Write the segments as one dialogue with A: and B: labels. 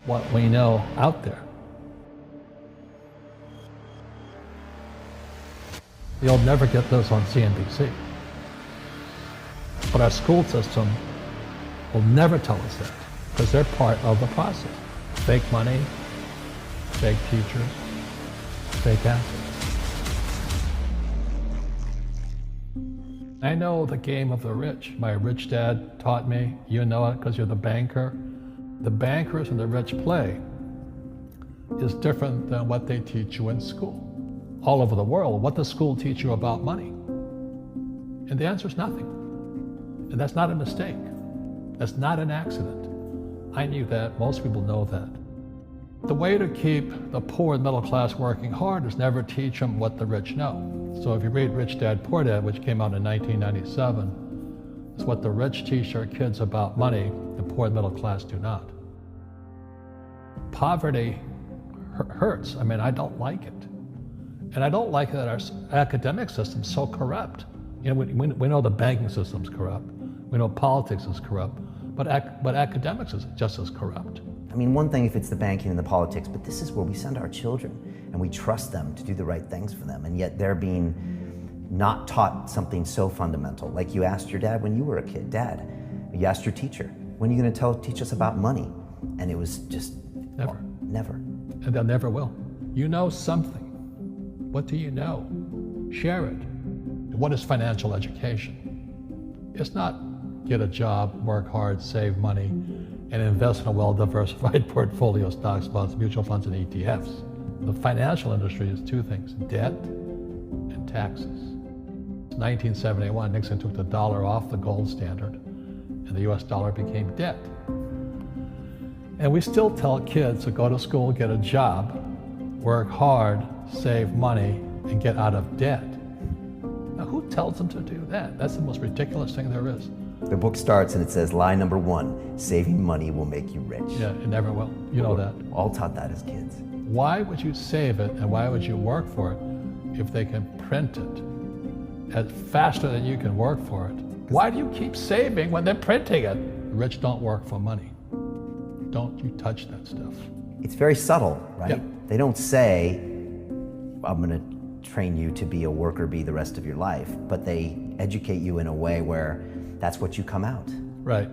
A: what we know out there. You'll never get this on CNBC. But our school system will never tell us that, because they're part of the process. Fake money, fake teachers, fake assets. I know the game of the rich. My rich dad taught me. You know it because you're the banker. The bankers and the rich play is different than what they teach you in school. All over the world, what does school teach you about money? And the answer is nothing. And that's not a mistake. That's not an accident. I knew that. Most people know that. The way to keep the poor and middle class working hard is never teach them what the rich know. So if you read Rich Dad, Poor Dad, which came out in 1997, it's what the rich teach their kids about money, the poor and middle class do not. Poverty hurts. I mean, I don't like it. And I don't like that our academic system's so corrupt. You know, we know the banking system's corrupt. We know politics is corrupt. But academics is just as corrupt.
B: I mean, one thing if it's the banking and the politics, but this is where we send our children and we trust them to do the right things for them, and yet they're being not taught something so fundamental. Like you asked your dad when you were a kid, Dad, you asked your teacher, when are you going to teach us about money? And it was just
A: never.
B: Well, never.
A: And they'll never will. You know something. What do you know? Share it. What is financial education? It's not get a job, work hard, save money, and invest in a well-diversified portfolio of stocks, bonds, mutual funds, and ETFs. The financial industry is two things, debt and taxes. In 1971, Nixon took the dollar off the gold standard, and the US dollar became debt. And we still tell kids to go to school, get a job, work hard, save money, and get out of debt. Now, who tells them to do that? That's the most ridiculous thing there is.
B: The book starts and it says, lie number 1, saving money will make you rich.
A: Yeah, it never will. You know that.
B: All taught that as kids.
A: Why would you save it and why would you work for it if they can print it faster than you can work for it? Why do you keep saving when they're printing it? The rich don't work for money. Don't you touch that stuff.
B: It's very subtle, right?
A: Yep.
B: They don't say, I'm going to train you to be a worker bee the rest of your life, but they educate you in a way where that's what you come out.
A: Right.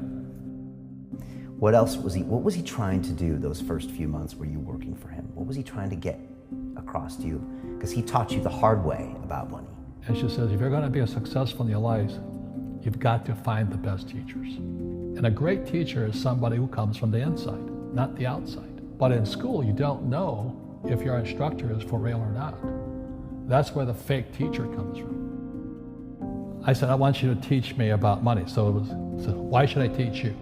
B: What else was what was he trying to do those first few months were you working for him? What was he trying to get across to you? Because he taught you the hard way about money.
A: And she says, if you're going to be successful in your life, you've got to find the best teachers. And a great teacher is somebody who comes from the inside, not the outside. But in school, you don't know if your instructor is for real or not. That's where the fake teacher comes from. I said, I want you to teach me about money. So it was, so why should I teach you?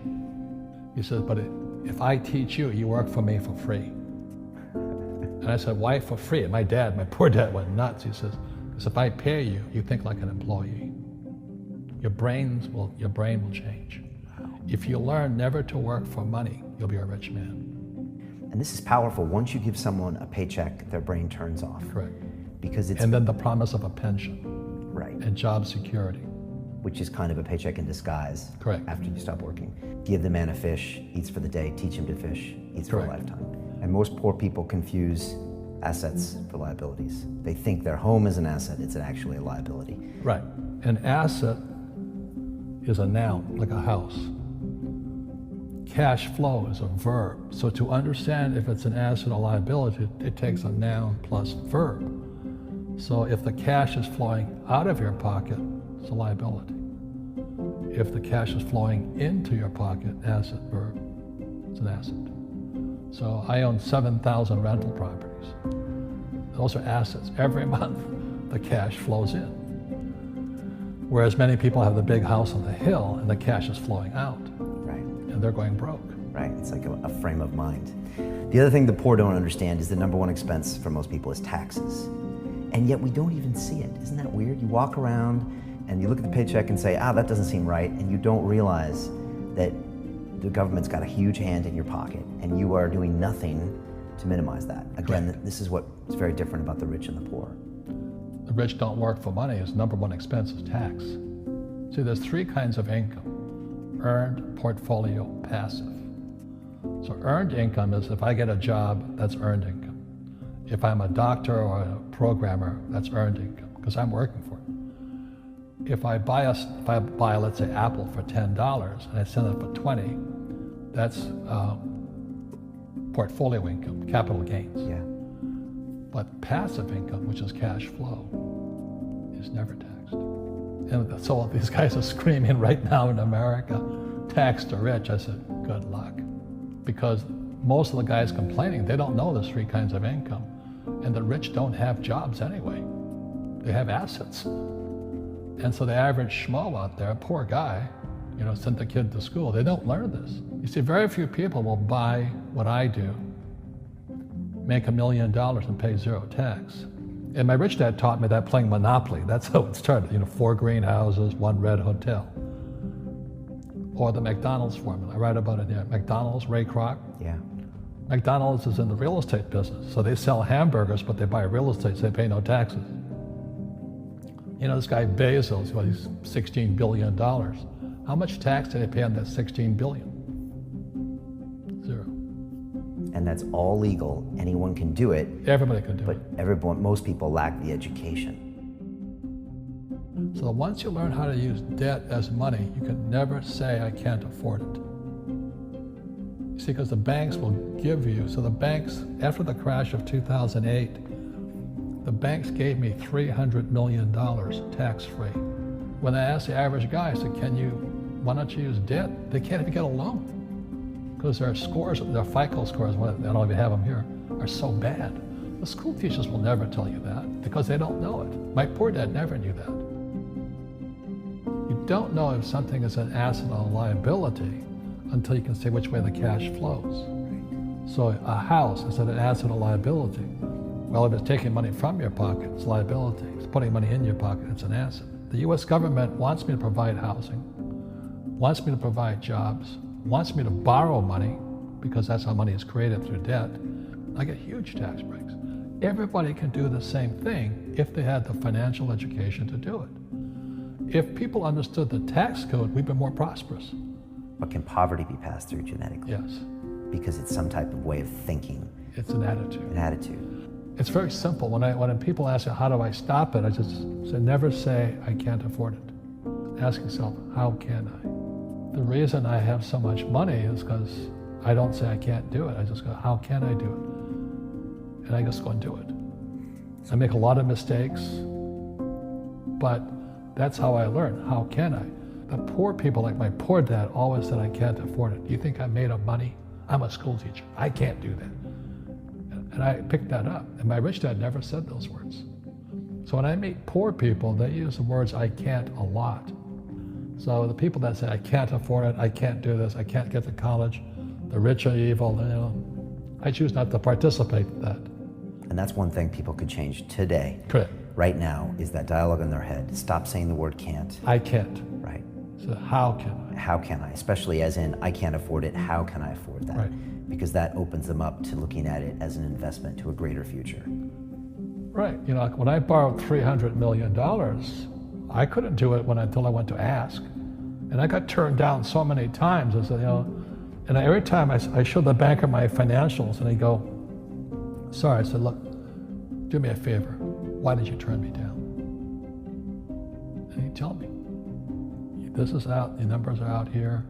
A: He said, but if I teach you, you work for me for free. And I said, why for free? And my poor dad went nuts. He says, because if I pay you, you think like an employee. Your brain will change. If you learn never to work for money, you'll be a rich man.
B: And this is powerful. Once you give someone a paycheck, their brain turns off.
A: Correct.
B: Because it's...
A: And then the promise of a pension.
B: Right.
A: And job security.
B: Which is kind of a paycheck in disguise.
A: Correct.
B: After you stop working. Give the man a fish, eats for the day, teach him to fish, eats for a lifetime. And most poor people confuse assets for liabilities. They think their home is an asset, it's actually a liability.
A: Right. An asset is a noun, like a house. Cash flow is a verb. So to understand if it's an asset or liability, it takes a noun plus verb. So if the cash is flowing out of your pocket, it's a liability. If the cash is flowing into your pocket, asset, verb, it's an asset. So I own 7,000 rental properties. Those are assets. Every month, the cash flows in. Whereas many people have the big house on the hill and the cash is flowing out.
B: Right.
A: And they're going broke.
B: Right, it's like a frame of mind. The other thing the poor don't understand is the number 1 expense for most people is taxes. And yet we don't even see it. Isn't that weird? You walk around and you look at the paycheck and say, that doesn't seem right, and you don't realize that the government's got a huge hand in your pocket and you are doing nothing to minimize that. Again, this is what's very different about the rich and the poor.
A: The rich don't work for money. His number 1 expense is tax. See, there's 3 kinds of income: earned, portfolio, passive. So earned income is if I get a job, that's earned income. If I'm a doctor or a programmer, that's earned income because I'm working for it. If I buy, let's say, Apple for $10 and I sell it for 20, that's portfolio income, capital gains.
B: Yeah.
A: But passive income, which is cash flow, is never taxed. And so these guys are screaming right now in America, tax the rich. I said, good luck. Because most of the guys complaining, they don't know there's three kinds of income. And the rich don't have jobs anyway. They have assets. And so the average schmo out there, poor guy, sent the kid to school, they don't learn this. You see, very few people will buy what I do, make $1 million and pay zero tax. And my rich dad taught me that playing Monopoly. That's how it started, 4 greenhouses, 1 red hotel. Or the McDonald's formula, I write about it here. McDonald's, Ray Kroc.
B: Yeah.
A: McDonald's is in the real estate business. So they sell hamburgers, but they buy real estate, so they pay no taxes. This guy Bezos, he's $16 billion. How much tax did they pay on that $16 billion? Zero.
B: And that's all legal. Anyone can do it.
A: Everybody can do it.
B: But most people lack the education.
A: So once you learn how to use debt as money, you can never say, I can't afford it. You see, because the banks will give you, so the banks, after the crash of 2008, the banks gave me $300 million tax-free. When I asked the average guy, I said, why don't you use debt? They can't even get a loan because their scores, their FICO scores, I don't even have them here, are so bad. The school teachers will never tell you that because they don't know it. My poor dad never knew that. You don't know if something is an asset or a liability until you can say which way the cash flows. So a house, is it an asset or liability? Well, if it's taking money from your pocket, it's liability. If it's putting money in your pocket, it's an asset. The US government wants me to provide housing, wants me to provide jobs, wants me to borrow money because that's how money is created through debt. I get huge tax breaks. Everybody can do the same thing if they had the financial education to do it. If people understood the tax code, we'd be more prosperous.
B: But can poverty be passed through genetically?
A: Yes.
B: Because it's some type of way of thinking.
A: It's an attitude.
B: An attitude.
A: It's very simple. When people ask me, how do I stop it? I just say, never say, I can't afford it. Ask yourself, how can I? The reason I have so much money is because I don't say I can't do it. I just go, how can I do it? And I just go and do it. I make a lot of mistakes, but that's how I learn. How can I? The poor people, like my poor dad, always said, I can't afford it. Do you think I'm made of money? I'm a school teacher. I can't do that. And I picked that up. And my rich dad never said those words. So when I meet poor people, they use the words I can't a lot. So the people that say, I can't afford it, I can't do this, I can't get to college, the rich are evil, I choose not to participate in that.
B: And that's one thing people could change today.
A: Correct.
B: Right now is that dialogue in their head. Stop saying the word can't.
A: I can't.
B: Right.
A: So how can I?
B: How can I? Especially as in, I can't afford it, how can I afford that?
A: Right.
B: Because that opens them up to looking at it as an investment to a greater future.
A: Right. When I borrowed $300 million, I couldn't do it until I went to ask. And I got turned down so many times. I said, and every time I showed the banker my financials and he'd go, sorry. I said, look, do me a favor. Why did you turn me down? And he'd tell me, this is out, the numbers are out here.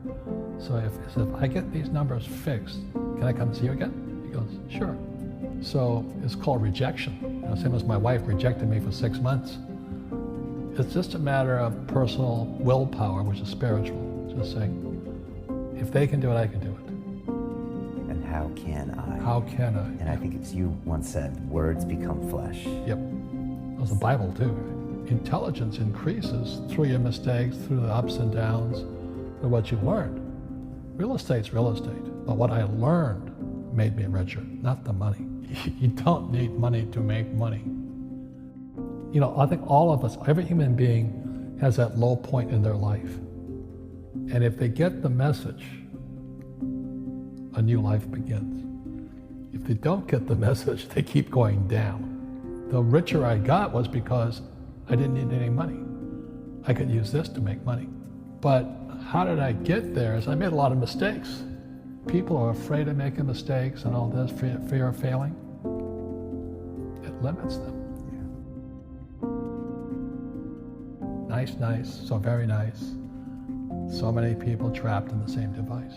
A: So if I get these numbers fixed, can I come see you again? He goes, sure. So it's called rejection. Same as my wife rejected me for 6 months. It's just a matter of personal willpower, which is spiritual. Just saying, if they can do it, I can do it.
B: And how can I?
A: How can I?
B: And I think it's you once said, words become flesh.
A: Yep. That was the Bible too. Intelligence increases through your mistakes, through the ups and downs, through what you learned. Real estate's real estate, but what I learned made me richer, not the money. You don't need money to make money. I think all of us, every human being has that low point in their life. And if they get the message, a new life begins. If they don't get the message, they keep going down. The richer I got was because I didn't need any money. I could use this to make money. But how did I get there? Is I made a lot of mistakes. people are afraid of making mistakes and all this, fear of failing, it limits them. Nice, so very nice. So many people trapped in the same device.